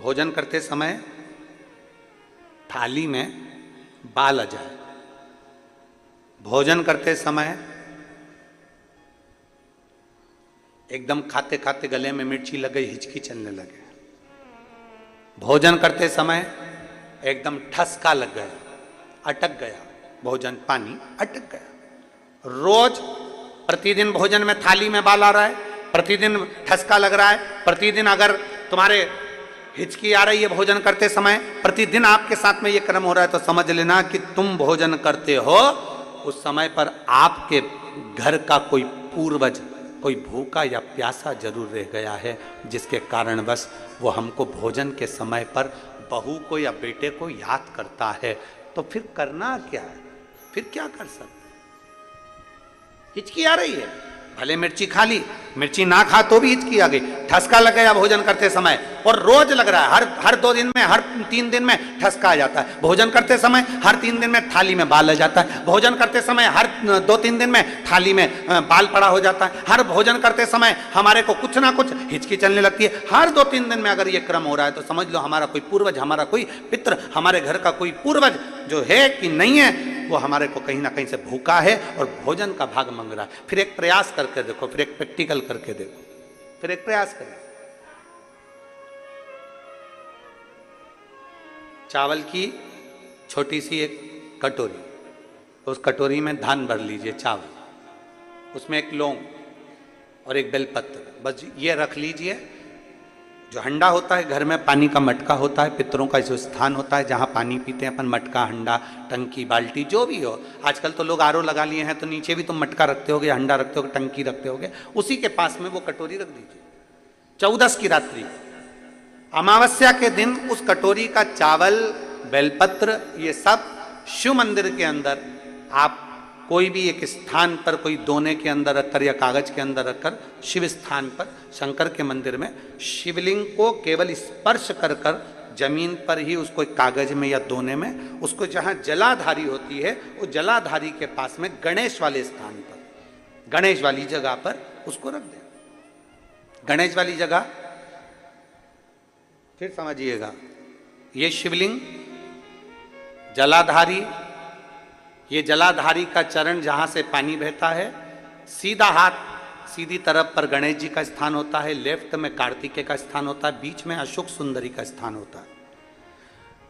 भोजन करते समय थाली में बाल आ जाए, भोजन करते समय एकदम खाते खाते गले में मिर्ची लग गई, हिचकी चलने लगे, भोजन करते समय एकदम ठसका लग गया, अटक गया भोजन, पानी अटक गया। रोज प्रतिदिन भोजन में थाली में बाल आ रहा है, प्रतिदिन ठसका लग रहा है, प्रतिदिन अगर तुम्हारे हिचकी आ रही है भोजन करते समय, प्रतिदिन आपके साथ में ये क्रम हो रहा है, तो समझ लेना कि तुम भोजन करते हो उस समय पर आपके घर का कोई पूर्वज, कोई भूखा या प्यासा जरूर रह गया है, जिसके कारण बस वो हमको भोजन के समय पर बहू को या बेटे को याद करता है। तो फिर करना क्या है, फिर क्या कर सकते? हिचकी आ रही है, भले मिर्ची खा ली, मिर्ची ना खा तो भी हिचकी आ गई, ठसका लग गया भोजन करते समय, और रोज लग रहा है, हर 2 दिन में, हर 3 दिन में ठसका आ जाता है। भोजन करते समय हर 3 दिन में थाली में बाल आ जाता है, भोजन करते समय हर 2-3 दिन में थाली में बाल पड़ा हो जाता है, हर भोजन करते समय हमारे को कुछ ना कुछ हिचकी चलने लगती है। हर 2-3 दिन में अगर ये क्रम हो रहा है तो समझ लो हमारा कोई पूर्वज, हमारा कोई पितृ, हमारे घर का कोई पूर्वज जो है कि नहीं है, वो हमारे को कहीं ना कहीं से भूखा है और भोजन का भाग मांग रहा है। फिर एक प्रयास करके देखो, फिर एक प्रैक्टिकल करके देखो, फिर एक प्रयास करें। चावल की छोटी सी एक कटोरी, उस कटोरी में धान भर लीजिए चावल, उसमें एक लौंग और एक बेलपत्र, बस ये रख लीजिए। जो हंडा होता है घर में, पानी का मटका होता है, पितरों का जो स्थान होता है जहाँ पानी पीते हैं अपन, मटका, हंडा, टंकी, बाल्टी, जो भी हो। आजकल तो लोग आरओ लगा लिए हैं तो नीचे भी तुम मटका रखते होगे, हंडा रखते होगे, टंकी रखते होगे, उसी के पास में वो कटोरी रख दीजिए। 14 की रात्रि, अमावस्या के दिन उस कटोरी का चावल, बेलपत्र, ये सब शिव मंदिर के अंदर आप कोई भी एक स्थान पर, कोई दोने के अंदर रखकर या कागज के अंदर रखकर, शिव स्थान पर, शंकर के मंदिर में शिवलिंग को केवल स्पर्श कर कर जमीन पर ही उसको एक कागज में या दोने में, उसको जहां जलाधारी होती है वो जलाधारी के पास में गणेश वाले स्थान पर, गणेश वाली जगह पर उसको रख दें। गणेश वाली जगह फिर समझिएगा, ये शिवलिंग जलाधारी, ये जलाधारी का चरण जहां से पानी बहता है, सीधा हाथ सीधी तरफ पर गणेश जी का स्थान होता है, लेफ्ट में कार्तिकेय का स्थान होता है, बीच में अशोक सुंदरी का स्थान होता है।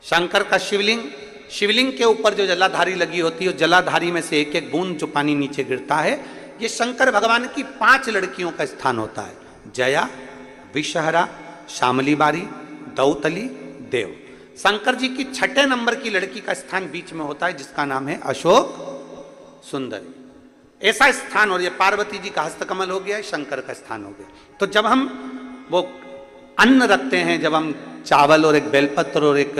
शंकर का शिवलिंग, शिवलिंग के ऊपर जो जलाधारी लगी होती है, जलाधारी में से एक एक बूंद जो पानी नीचे गिरता है, ये शंकर भगवान की 5 लड़कियों का स्थान होता है, जया, विषहरा, शामली बारी, दौतली, देव। शंकर जी की 6ठे नंबर की लड़की का स्थान बीच में होता है, जिसका नाम है अशोक सुंदरी। ऐसा स्थान, और ये पार्वती जी का हस्तकमल हो गया, शंकर का स्थान हो गया। तो जब हम वो अन्न रखते हैं, जब हम चावल और एक बेलपत्र और एक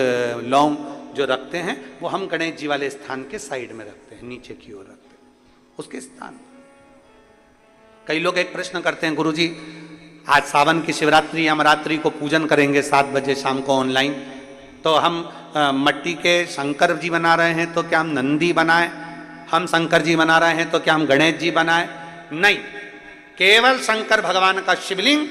लौंग जो रखते हैं, वो हम गणेश जी वाले स्थान के साइड में रखते हैं, नीचे की ओर रखते हैं उसके स्थान। कई लोग एक प्रश्न करते हैं, गुरुजी आज सावन की शिवरात्रि या नवरात्रि को पूजन करेंगे 7 बजे शाम को ऑनलाइन, तो हम मट्टी के शंकर जी बना रहे हैं, तो क्या हम नंदी बनाएं? हम शंकर जी बना रहे हैं तो क्या हम गणेश जी बनाएं? नहीं, केवल शंकर भगवान का शिवलिंग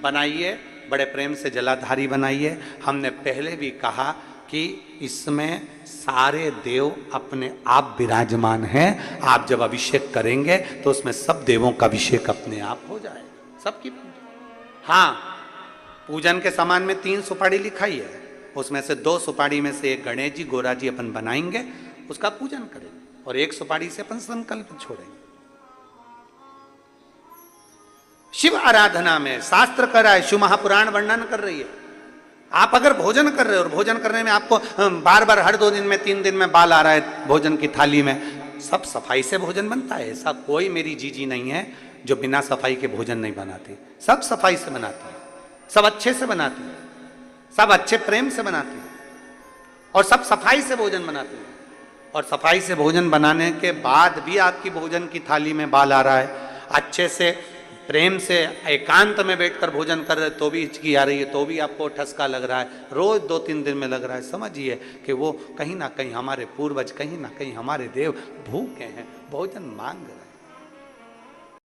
बनाइए, बड़े प्रेम से जलाधारी बनाइए। हमने पहले भी कहा कि इसमें सारे देव अपने आप विराजमान हैं। आप जब अभिषेक करेंगे तो उसमें सब देवों का अभिषेक अपने आप हो जाएगा, सबकी। हाँ, पूजन के सामान में 3 सुपारी लिखाई है, उसमें से 2 सुपारी में से एक गणेश जी, गोरा जी अपन बनाएंगे, उसका पूजन करेंगे, और 1 सुपारी से अपन संकल्प छोड़ेंगे। शिव आराधना में शास्त्र कर रहा है, शिव महापुराण वर्णन कर रही है। आप अगर भोजन कर रहे हो और भोजन करने में आपको बार बार हर 2 दिन में 3 दिन में बाल आ रहा है भोजन की थाली में, सब सफाई से भोजन बनता है। ऐसा कोई मेरी जीजी नहीं है जो बिना सफाई के भोजन नहीं बनाती, सब सफाई से बनाती है, सब अच्छे से बनाती है, सब अच्छे प्रेम से बनाती है, और सब सफाई से भोजन बनाती है। और सफाई से भोजन बनाने के बाद भी आपकी भोजन की थाली में बाल आ रहा है, अच्छे से प्रेम से एकांत में बैठकर भोजन कर रहे तो भी हिचकी आ रही है, तो भी आपको ठसका लग रहा है, रोज 2-3 दिन में लग रहा है, समझिए कि वो कहीं ना कहीं हमारे पूर्वज, कहीं ना कहीं हमारे देव भूखे हैं, भोजन मांग रहे हैं।